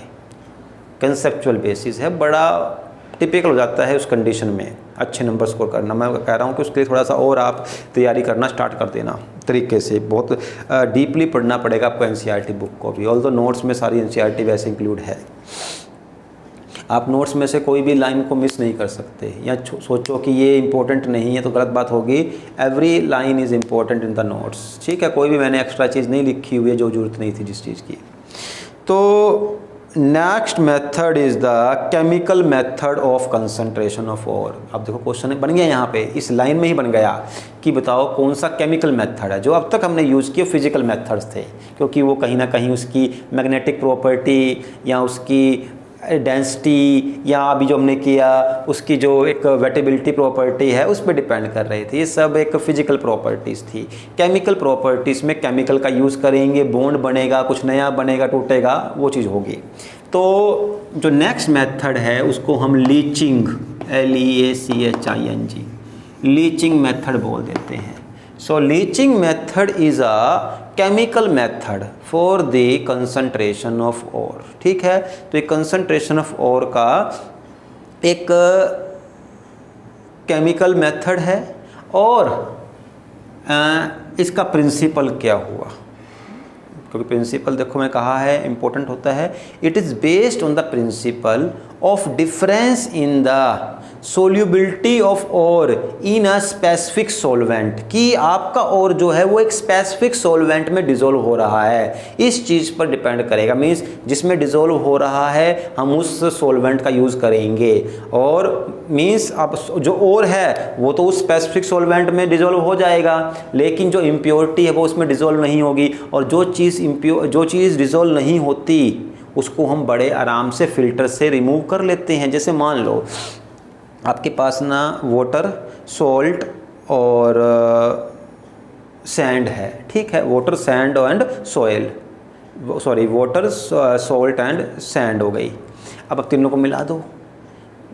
कंसेप्चुअल बेसिस है, बड़ा टिपिकल हो जाता है उस कंडीशन में अच्छे नंबर स्कोर करना। मैं कह रहा हूँ कि उसके लिए थोड़ा सा और आप तैयारी करना स्टार्ट कर देना तरीके से, बहुत डीपली पढ़ना पड़ेगा आपको एनसीईआरटी बुक को भी। ऑल्दो नोट्स में सारी एनसीईआरटी वैसे इंक्लूड है, आप नोट्स में से कोई भी लाइन को मिस नहीं कर सकते या सोचो कि ये इंपॉर्टेंट नहीं है तो गलत बात होगी। Every line is important in the notes, ठीक है। कोई भी मैंने एक्स्ट्रा चीज़ नहीं लिखी हुई है जो जरूरत नहीं थी जिस चीज़ की। तो next method is the chemical method of concentration of ore. अब देखो क्वेश्चन बन गया यहाँ पे, इस लाइन में ही बन गया कि बताओ कौन सा केमिकल मेथड है। जो अब तक हमने यूज़ किए फिजिकल मेथड्स थे, क्योंकि वो कहीं ना कहीं उसकी मैग्नेटिक प्रॉपर्टी या उसकी डेंसिटी या अभी जो हमने किया उसकी जो एक वेटेबिलिटी प्रॉपर्टी है उस पर डिपेंड कर रही थी। ये सब एक फिजिकल प्रॉपर्टीज़ थी। केमिकल प्रॉपर्टीज़ में केमिकल का यूज़ करेंगे, बॉन्ड बनेगा, कुछ नया बनेगा, टूटेगा, वो चीज़ होगी। तो जो नेक्स्ट मेथड है उसको हम लीचिंग, LEACHING, लीचिंग मेथड बोल देते हैं। So leaching method is a chemical method for the concentration of ore, ठीक है। तो ये कंसंट्रेशन ऑफ ओर का एक केमिकल मेथड है और इसका प्रिंसिपल क्या हुआ, क्योंकि प्रिंसिपल देखो मैं कहा है इंपॉर्टेंट होता है। It is based on the principle of difference in the solubility of ore in a specific solvent, कि आपका ओर जो है वो एक स्पेसिफिक सॉल्वेंट में डिसॉल्व हो रहा है, इस चीज़ पर डिपेंड करेगा। मीन्स जिसमें डिसॉल्व हो रहा है हम उस सॉल्वेंट का यूज़ करेंगे, और मीन्स अब जो ओर है वो तो उस स्पेसिफिक सॉल्वेंट में डिसॉल्व हो जाएगा, लेकिन जो इम्प्योरिटी है वो उसमें डिसॉल्व नहीं होगी। और जो चीज़ डिसॉल्व नहीं होती उसको हम बड़े आराम से फ़िल्टर से रिमूव कर लेते हैं। जैसे मान लो आपके पास ना वाटर, सॉल्ट और सैंड है, ठीक है। Water, sand and soil, sorry water, salt and sand हो गई। अब तीनों को मिला दो।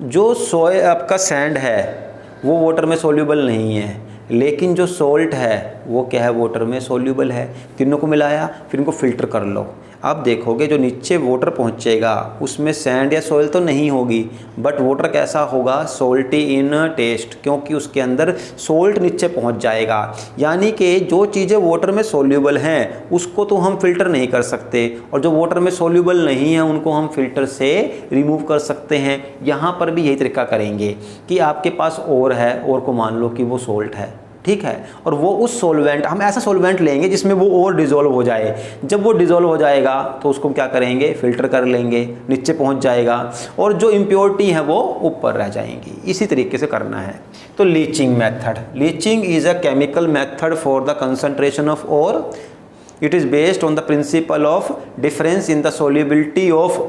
जो सॉइल आपका सैंड है वो वाटर में सोल्यूबल नहीं है, लेकिन जो सॉल्ट है वो क्या है, वाटर में सोल्यूबल है। तीनों को मिलाया, फिर इनको फ़िल्टर कर लो। आप देखोगे जो नीचे वाटर पहुंचेगा उसमें सैंड या सॉइल तो नहीं होगी, बट वाटर कैसा होगा, सॉल्टी इन टेस्ट, क्योंकि उसके अंदर सॉल्ट नीचे पहुंच जाएगा। यानी कि जो चीज़ें वाटर में सोल्यूबल हैं उसको तो हम फिल्टर नहीं कर सकते, और जो वाटर में सोल्यूबल नहीं है उनको हम फिल्टर से रिमूव कर सकते हैं। यहाँ पर भी यही तरीका करेंगे कि आपके पास ओर है, ओर को मान लो कि वो सॉल्ट है, ठीक है, और वो उस सॉल्वेंट, हम ऐसा सॉल्वेंट लेंगे जिसमें वो और डिसॉल्व हो जाए। जब वो डिसॉल्व हो जाएगा तो उसको क्या करेंगे, फ़िल्टर कर लेंगे, नीचे पहुंच जाएगा, और जो इम्प्योरिटी है वो ऊपर रह जाएंगी। इसी तरीके से करना है। तो leaching method, leaching is a chemical method for the concentration of ore. It is based on the principle of difference in the solubility of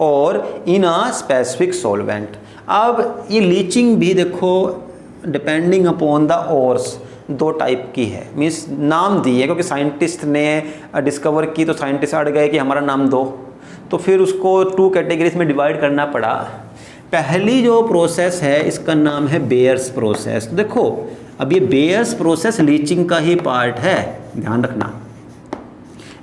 ore in a specific solvent. अब ये लीचिंग भी देखो डिपेंडिंग अपॉन द ओर्स दो टाइप की है। मीन्स नाम दिए, क्योंकि साइंटिस्ट ने डिस्कवर की तो साइंटिस्ट अड़ गए कि हमारा नाम दो, तो फिर उसको 2 कैटेगरीज में डिवाइड करना पड़ा। पहली जो प्रोसेस है इसका नाम है बेयर्स प्रोसेस। देखो अब ये बेयर्स प्रोसेस लीचिंग का ही पार्ट है, ध्यान रखना,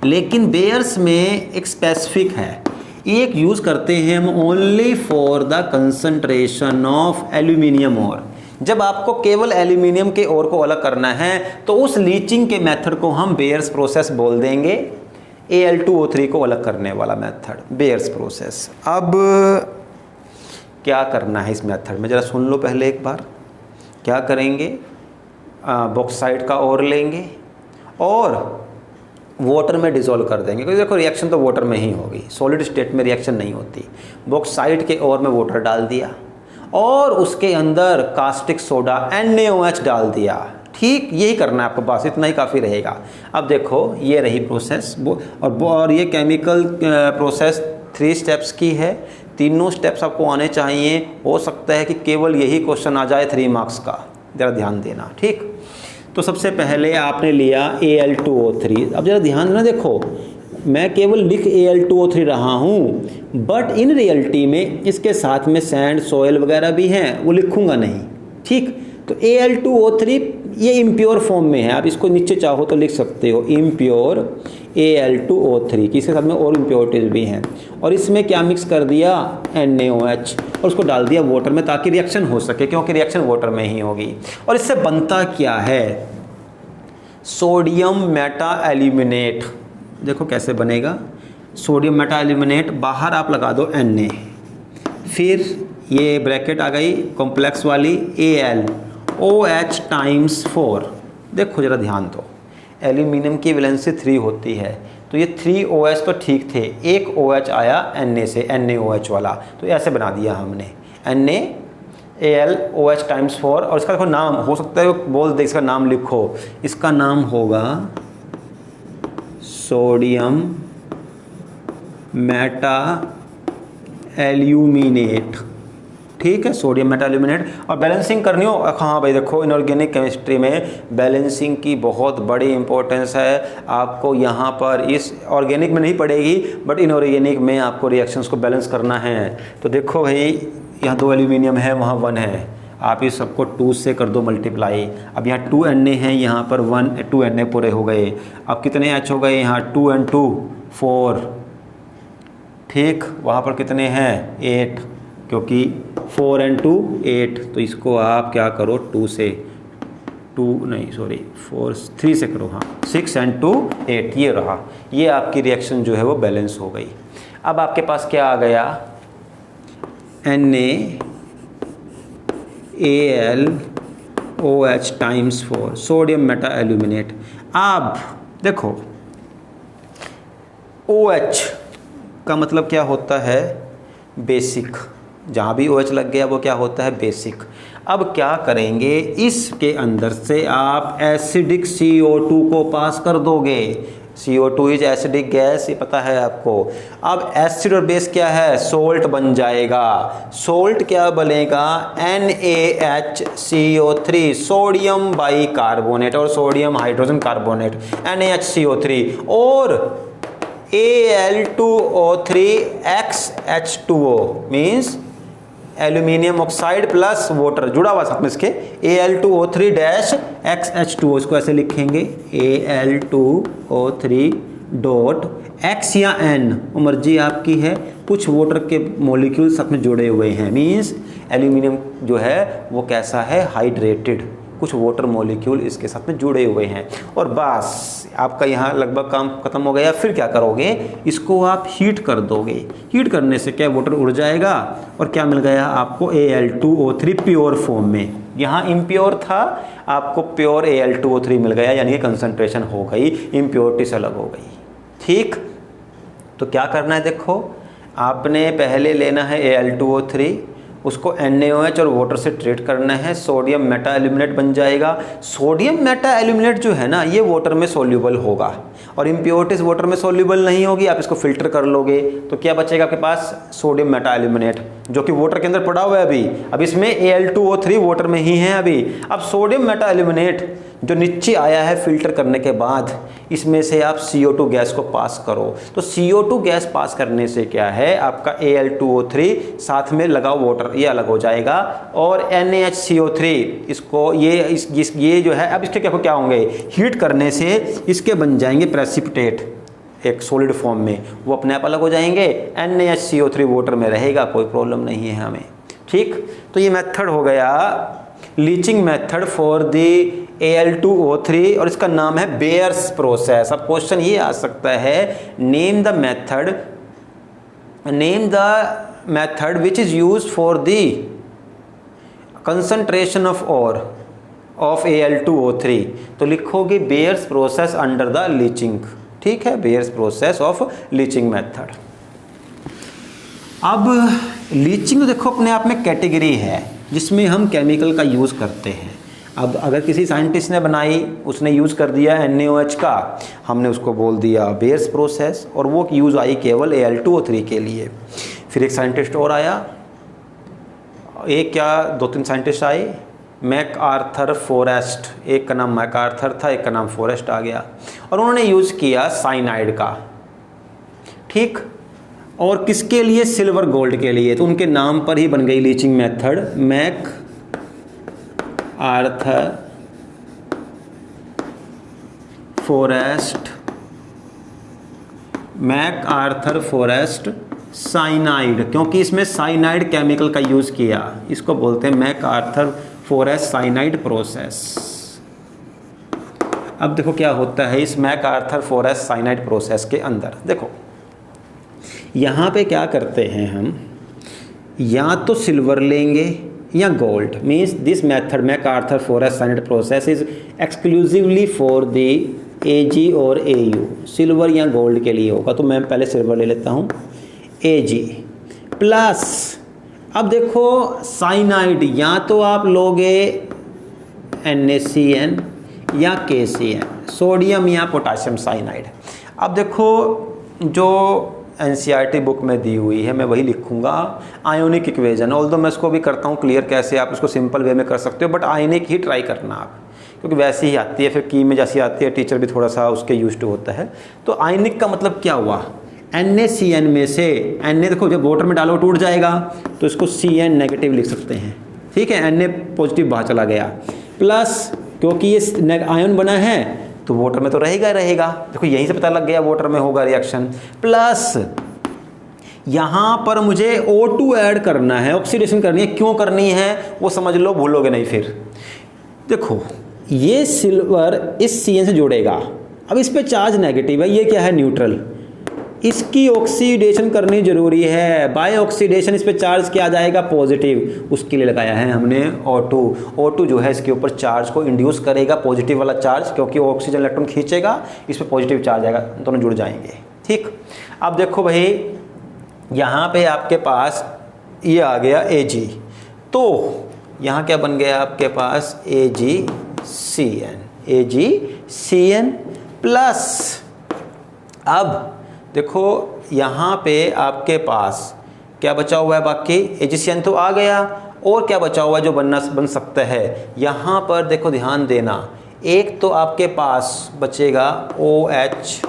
लेकिन बेयर्स में एक स्पेसिफिक है। एक यूज़ करते हैं हम only for the concentration of aluminium ore. जब आपको केवल एल्यूमिनियम के ओर को अलग करना है तो उस लीचिंग के मेथड को हम बेयर्स प्रोसेस बोल देंगे। Al2O3 को अलग करने वाला मेथड बेयर्स प्रोसेस। अब क्या करना है इस मेथड में, ज़रा सुन लो पहले एक बार। क्या करेंगे, बॉक्साइट का ओर लेंगे और वाटर में डिसॉल्व कर देंगे, क्योंकि देखो रिएक्शन तो वाटर में ही होगी, सॉलिड स्टेट में रिएक्शन नहीं होती। बॉक्साइट के ओर में वाटर डाल दिया और उसके अंदर कास्टिक सोडा NaOH डाल दिया। ठीक यही करना है आपको, बस इतना ही काफ़ी रहेगा। अब देखो ये रही प्रोसेस, और ये केमिकल प्रोसेस 3 स्टेप्स की है। तीनों स्टेप्स आपको आने चाहिए। हो सकता है कि केवल यही क्वेश्चन आ जाए 3 मार्क्स का, ज़रा ध्यान देना। ठीक, तो सबसे पहले आपने लिया Al2O3। अब ज़रा ध्यान देना, देखो मैं केवल लिख Al2O3 रहा हूँ, बट इन रियलिटी में इसके साथ में सैंड, सॉइल वगैरह भी हैं, वो लिखूँगा नहीं। ठीक, तो Al2O3 ये इम्प्योर फॉर्म में है, आप इसको नीचे चाहो तो लिख सकते हो इम्प्योर Al2O3 कि इसके साथ में और इम्प्योरिटीज भी हैं। और इसमें क्या मिक्स कर दिया, NaOH, और उसको डाल दिया वाटर में ताकि रिएक्शन हो सके, क्योंकि रिएक्शन वाटर में ही होगी। और इससे बनता क्या है, सोडियम मेटा एल्यूमिनेट। देखो कैसे बनेगा, सोडियम मेटा एल्यूमिनेट, बाहर आप लगा दो Na, फिर ये ब्रैकेट आ गई कॉम्प्लेक्स वाली AlOH टाइम्स 4। देखो जरा ध्यान दो, एल्यूमिनियम की वैलेंसी 3 होती है, तो ये 3 OH तो ठीक थे, एक OH आया Na से, NaOH वाला, तो ऐसे बना दिया हमने NaAlOH टाइम्स 4। और इसका देखो नाम हो सकता है बोल दे, इसका नाम लिखो, इसका नाम होगा सोडियम मेटा एल्यूमिनेट। ठीक है, सोडियम मेटा एल्यूमिनेट। और बैलेंसिंग करनी हो, हाँ भाई देखो इनऑर्गेनिक केमिस्ट्री में बैलेंसिंग की बहुत बड़ी इंपॉर्टेंस है। आपको यहाँ पर इस ऑर्गेनिक में नहीं पड़ेगी, बट इनऑर्गेनिक में आपको रिएक्शंस को बैलेंस करना है। तो देखो भाई यहाँ 2 एल्यूमिनियम है, वहाँ 1 है, आप इस सबको 2 से कर दो मल्टीप्लाई। अब यहाँ 2 Na हैं, यहाँ पर 2 Na पूरे हो गए। अब कितने H हो गए, यहाँ 2 and 2 4, ठीक, वहाँ पर कितने हैं 8, क्योंकि 4 and 2 8, तो इसको आप क्या करो 2 से 3 से करो, हाँ 6 and 2 8, ये रहा, ये आपकी रिएक्शन जो है वो बैलेंस हो गई। अब आपके पास क्या आ गया, NaAlOH times 4 sodium Meta aluminate. अब देखो OH का मतलब क्या होता है, बेसिक, जहाँ भी OH लग गया वो क्या होता है, बेसिक। अब क्या करेंगे, इसके अंदर से आप एसिडिक CO2 को पास कर दोगे। CO2 इज एसिडिक गैस, ये पता है आपको। अब एसिड और बेस क्या है, सोल्ट बन जाएगा। सोल्ट क्या बनेगा, NaHCO3 सोडियम बाइकार्बोनेट और सोडियम हाइड्रोजन कार्बोनेट NaHCO3, और Al2O3XH2O means aluminium oxide plus water जुड़ा हुआ साथ में इसके, Al2O3-XH2O, इसको ऐसे लिखेंगे Al2O3 या N, मर्जी आपकी है। कुछ वाटर के मॉलिक्यूल साथ में जुड़े हुए हैं, मीन्स एल्यूमिनियम जो है वो कैसा है, हाइड्रेटेड, कुछ वाटर मॉलिक्यूल इसके साथ में जुड़े हुए हैं। और बस आपका यहाँ लगभग काम खत्म हो गया। फिर क्या करोगे, इसको आप हीट कर दोगे। हीट करने से क्या, वाटर उड़ जाएगा, और क्या मिल गया आपको, Al2O3 प्योर फॉर्म में। यहाँ इम्प्योर था, आपको प्योर Al2O3 मिल गया, यानी कि कंसंट्रेशन हो गई, इम्प्योरिटी से अलग हो गई। ठीक, तो क्या करना है, देखो आपने पहले लेना है Al2O3, उसको NaOH और वाटर से ट्रीट करना है, सोडियम मेटा एल्यूमिनेट बन जाएगा। सोडियम मेटा एल्यूमिनेट जो है ना, ये वाटर में सोल्यूबल होगा, और इम्प्योरिटीज वाटर में सोल्यूबल नहीं होगी। आप इसको फिल्टर कर लोगे तो क्या बचेगा आपके पास, सोडियम मेटा एल्यूमिनेट, जो कि वाटर के अंदर पड़ा हुआ है अभी। अब इसमें Al2O3 वाटर में ही है अभी। अब सोडियम मेटा एल्यूमिनेट जो नीचे आया है फिल्टर करने के बाद, इसमें से आप CO2 गैस को पास करो। तो CO2 गैस पास करने से क्या है, आपका Al2O3 साथ में लगा वाटर ये अलग हो जाएगा, और NaHCO3 इसको ये जो है, अब इसके क्या होंगे, हीट करने से इसके बन जाएंगे प्रेसिपिटेट, एक सॉलिड फॉर्म में, वो अपने आप अलग हो जाएंगे। NaHCO3 वाटर में रहेगा, कोई प्रॉब्लम नहीं है हमें। ठीक, तो ये मेथड हो गया leaching method for the Al2O3, और इसका नाम है बेयर्स प्रोसेस। अब क्वेश्चन ये आ सकता है, name the method which is used for the concentration of ore of Al2O3, तो लिखोगे Bayer's process under the leaching. ठीक है, Bayer's process of leaching method. अब लीचिंग देखो अपने आप में कैटेगरी है जिसमें हम केमिकल का यूज़ करते हैं। अब अगर किसी साइंटिस्ट ने बनाई, उसने यूज़ कर दिया NaOH का, हमने उसको बोल दिया बेयर्स प्रोसेस, और वो यूज़ आई केवल Al2O3 के लिए। फिर एक साइंटिस्ट और आया, एक क्या 2-3 साइंटिस्ट आए, मैकआर्थर फॉरेस्ट, एक का नाम मैकआर्थर था, एक का नाम फॉरेस्ट आ गया, और उन्होंने यूज़ किया साइनाइड का। ठीक, और किसके लिए, सिल्वर गोल्ड के लिए। तो उनके नाम पर ही बन गई leaching method, MacArthur Forrest, MacArthur Forrest cyanide, क्योंकि इसमें साइनाइड केमिकल का यूज़ किया, इसको बोलते हैं MacArthur Forrest cyanide process. अब देखो क्या होता है इस MacArthur Forrest cyanide process के अंदर। देखो यहाँ पे क्या करते हैं हम, या तो सिल्वर लेंगे या gold. Means this method MacArthur Forrest cyanide process is exclusively for the AG और AU, सिल्वर या गोल्ड के लिए होगा। तो मैं पहले सिल्वर ले लेता हूँ, AG प्लस, अब देखो साइनाइड या तो आप लोगे NaCN या KCN, सोडियम या पोटाशियम साइनाइड। अब देखो जो NCERT बुक में दी हुई है मैं वही लिखूंगा, आयोनिक इक्वेशन। ऑल्दो मैं इसको भी करता हूँ क्लियर कैसे आप इसको सिंपल वे में कर सकते हो, बट आयोनिक ही ट्राई करना आप, क्योंकि वैसे ही आती है, फिर की में जैसी आती है टीचर भी थोड़ा सा उसके यूज्ड टू होता है। तो आयोनिक का मतलब क्या हुआ, NaCN में से Na देखो जब वाटर में डालो टूट जाएगा, तो इसको CN नेगेटिव लिख सकते हैं, ठीक है। Na पॉजिटिव बाहर चला गया, प्लस क्योंकि ये आयन बना है तो वाटर में तो रहेगा ही रहेगा, देखो यहीं से पता लग गया वाटर में होगा रिएक्शन। प्लस यहाँ पर मुझे O2 ऐड करना है, ऑक्सीडेशन करनी है। क्यों करनी है वो समझ लो, भूलोगे नहीं फिर। देखो ये सिल्वर इस CN से जुड़ेगा, अब इस पे चार्ज नेगेटिव है, ये क्या है न्यूट्रल, इसकी ऑक्सीडेशन करनी जरूरी है। बाय ऑक्सीडेशन इस पे चार्ज क्या आ जाएगा, पॉजिटिव, उसके लिए लगाया है हमने O2। O2 जो है इसके ऊपर चार्ज को इंड्यूस करेगा, पॉजिटिव वाला चार्ज, क्योंकि ऑक्सीजन इलेक्ट्रॉन खींचेगा, इस पे पॉजिटिव चार्ज आएगा, दोनों जुड़ जाएंगे, ठीक। अब देखो भाई यहाँ पे आपके पास ये आ गया Ag, तो यहाँ क्या बन गया आपके पास AgCN प्लस, अब देखो यहाँ पे आपके पास क्या बचा हुआ है, बाकी AgCN तो आ गया, और क्या बचा हुआ है जो बन सकता है। यहाँ पर देखो ध्यान देना, एक तो आपके पास बचेगा OH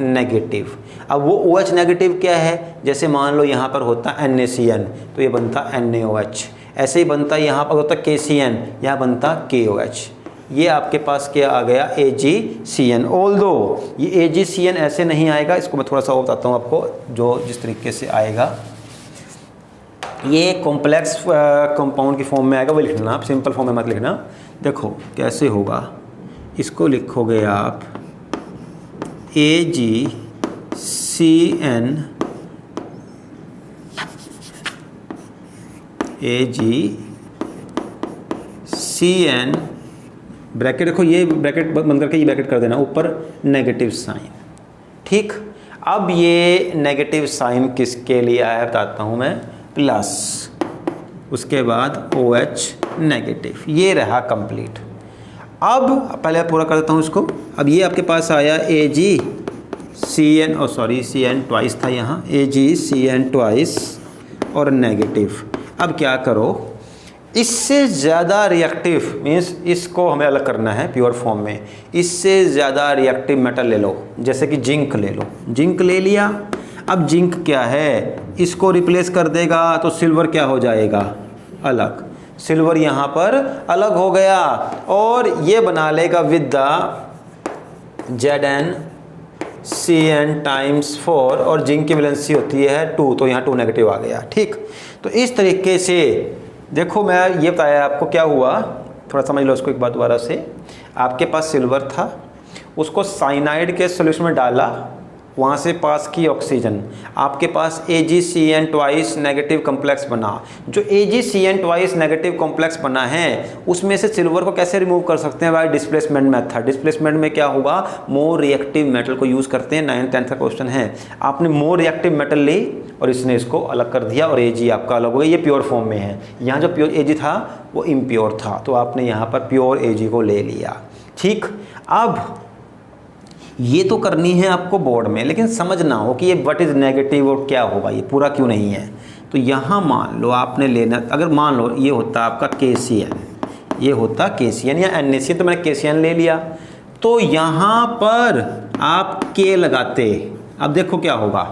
नेगेटिव। अब वो OH नेगेटिव क्या है, जैसे मान लो यहाँ पर होता NaCN तो ये बनता NaOH, ऐसे ही बनता यहाँ पर होता KCN, यहाँ बनता KOH। ये आपके पास क्या आ गया, AgCN। ऑल्दो ये AgCN ऐसे नहीं आएगा, इसको मैं थोड़ा सा और बताता हूँ आपको, जो जिस तरीके से आएगा ये कॉम्प्लेक्स कंपाउंड की फॉर्म में आएगा, वो लिखना आप, सिंपल फॉर्म में मत लिखना। देखो कैसे होगा, इसको लिखोगे आप AgCN ब्रैकेट, देखो ये ब्रैकेट बंद करके ये ब्रैकेट कर देना, ऊपर नेगेटिव साइन, ठीक। अब ये नेगेटिव साइन किसके लिए आया बताता हूँ मैं, प्लस, उसके बाद OH नेगेटिव, ये रहा कंप्लीट। अब पहले पूरा कर देता हूँ इसको। अब ये आपके पास आया AgCN, और सॉरी CN ट्वाइस था यहाँ, AgCN ट्वाइस और नेगेटिव। अब क्या करो, इससे ज़्यादा रिएक्टिव, मीन्स इसको हमें अलग करना है प्योर फॉर्म में, इससे ज़्यादा रिएक्टिव मेटल ले लो, जैसे कि जिंक ले लो, जिंक ले लिया। अब जिंक क्या है, इसको रिप्लेस कर देगा तो सिल्वर क्या हो जाएगा, अलग, सिल्वर यहाँ पर अलग हो गया, और ये बना लेगा विद द ZnCN टाइम्स 4, और जिंक की वैलेंसी होती है 2, तो यहाँ 2 नेगेटिव आ गया, ठीक। तो इस तरीके से देखो मैं ये बताया आपको क्या हुआ, थोड़ा समझ लो इसको एक बार दोबारा से। आपके पास सिल्वर था, उसको साइनाइड के सॉल्यूशन में डाला, वहाँ से पास की ऑक्सीजन, आपके पास AgCN ट्वाइस नेगेटिव कॉम्प्लेक्स बना। जो AgCN ट्वाइस नेगेटिव कॉम्प्लेक्स बना है उसमें से सिल्वर को कैसे रिमूव कर सकते हैं, बाय डिस्प्लेसमेंट मेथड। डिस्प्लेसमेंट में क्या होगा, मोर रिएक्टिव मेटल को यूज़ करते हैं, 9th 10th का क्वेश्चन है। आपने मोर रिएक्टिव मेटल ली और इसने इसको अलग कर दिया, और Ag आपका अलग हो गया, ये प्योर फॉर्म में है। यहाँ जो प्योर Ag था वो इम्प्योर था, तो आपने यहाँ पर प्योर Ag को ले लिया, ठीक। अब ये तो करनी है आपको बोर्ड में, लेकिन समझना हो कि ये व्हाट इज़ नेगेटिव और क्या होगा, ये पूरा क्यों नहीं है। तो यहाँ मान लो आपने लेना, अगर मान लो ये होता आपका KCN, ये होता KCN या NaCN, तो मैंने KCN ले लिया, तो यहाँ पर आप K लगाते। अब देखो क्या होगा,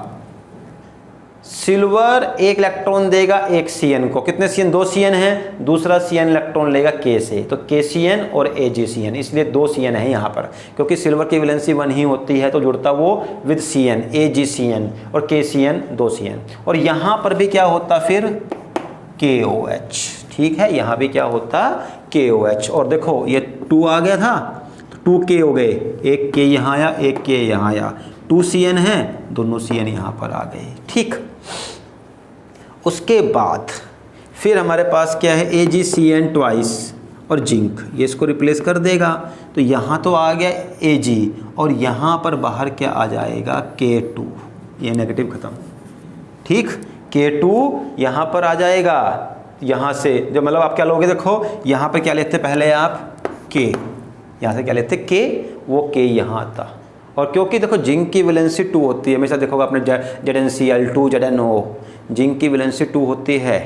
सिल्वर एक इलेक्ट्रॉन देगा एक Cn को, कितने Cn, 2 Cn हैं, दूसरा Cn इलेक्ट्रॉन लेगा K से, तो KCN और AgCN, इसलिए 2 Cn है यहाँ पर, क्योंकि सिल्वर की वैलेंसी 1 ही होती है तो जुड़ता वो विद Cn, AgCN और KCN 2 Cn। और यहाँ पर भी क्या होता फिर KOH, ठीक है, यहाँ भी क्या होता KOH। और देखो ये 2 आ गया था तो 2 K हो गए, एक K यहाँ आया एक K यहाँ आया, 2 Cn है, दोनों Cn यहाँ पर आ गए, ठीक। उसके बाद फिर हमारे पास क्या है AgCN ट्वाइस और जिंक, ये इसको रिप्लेस कर देगा, तो यहाँ तो आ गया Ag और यहाँ पर बाहर क्या आ जाएगा K2, ये नेगेटिव ख़त्म, ठीक, K2 यहाँ पर आ जाएगा, यहाँ से जो मतलब आप क्या लोगे, देखो यहाँ पर क्या लेते पहले आप K, यहाँ से क्या लेते K, वो K यहाँ आता, और क्योंकि देखो जिंक की वैलेंसी 2 होती है, हमेशा देखोगे आपने ZnCl2 ZnO, जिंक की वैलेंसी 2 होती है,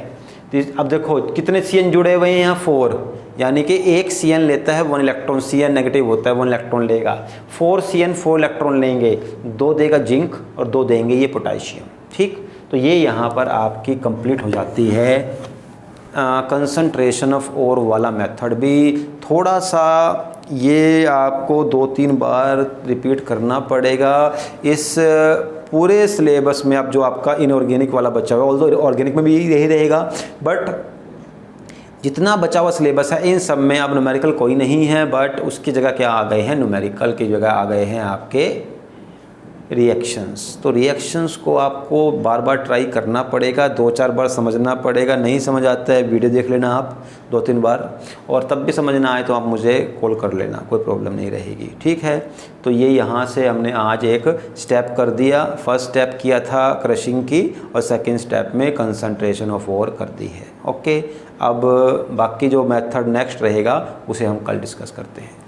तो अब देखो कितने Cn जुड़े हुए हैं यहाँ 4, यानी कि एक Cn लेता है 1 इलेक्ट्रॉन, Cn नेगेटिव होता है 1 इलेक्ट्रॉन लेगा, 4 Cn 4 इलेक्ट्रॉन लेंगे, 2 देगा जिंक और 2 देंगे ये पोटाशियम, ठीक। तो ये यहाँ पर आपकी कंप्लीट हो जाती है कंसंट्रेशन ऑफ ओर वाला मेथड। भी थोड़ा सा ये आपको 2-3 बार रिपीट करना पड़ेगा इस पूरे सिलेबस में। अब जो आपका इनऑर्गेनिक वाला बचा हुआ है, ऑल्दो ऑर्गेनिक में भी यही रहेगा, बट जितना बचा हुआ सिलेबस है इन सब में अब न्यूमेरिकल कोई नहीं है, बट उसकी जगह क्या आ गए हैं, न्यूमेरिकल की जगह आ गए हैं आपके रिएक्शंस। तो रिएक्शंस को आपको बार बार ट्राई करना पड़ेगा, 2-4 बार समझना पड़ेगा, नहीं समझ आता है वीडियो देख लेना आप 2-3 बार, और तब भी समझ ना आए तो आप मुझे कॉल कर लेना, कोई प्रॉब्लम नहीं रहेगी, ठीक है। तो ये यहाँ से हमने आज एक स्टेप कर दिया, फर्स्ट स्टेप किया था क्रशिंग की और सेकेंड स्टेप में कंसंट्रेशन ऑफ ओर कर दी है, ओके। अब बाकी जो मेथड नेक्स्ट रहेगा उसे हम कल डिस्कस करते हैं।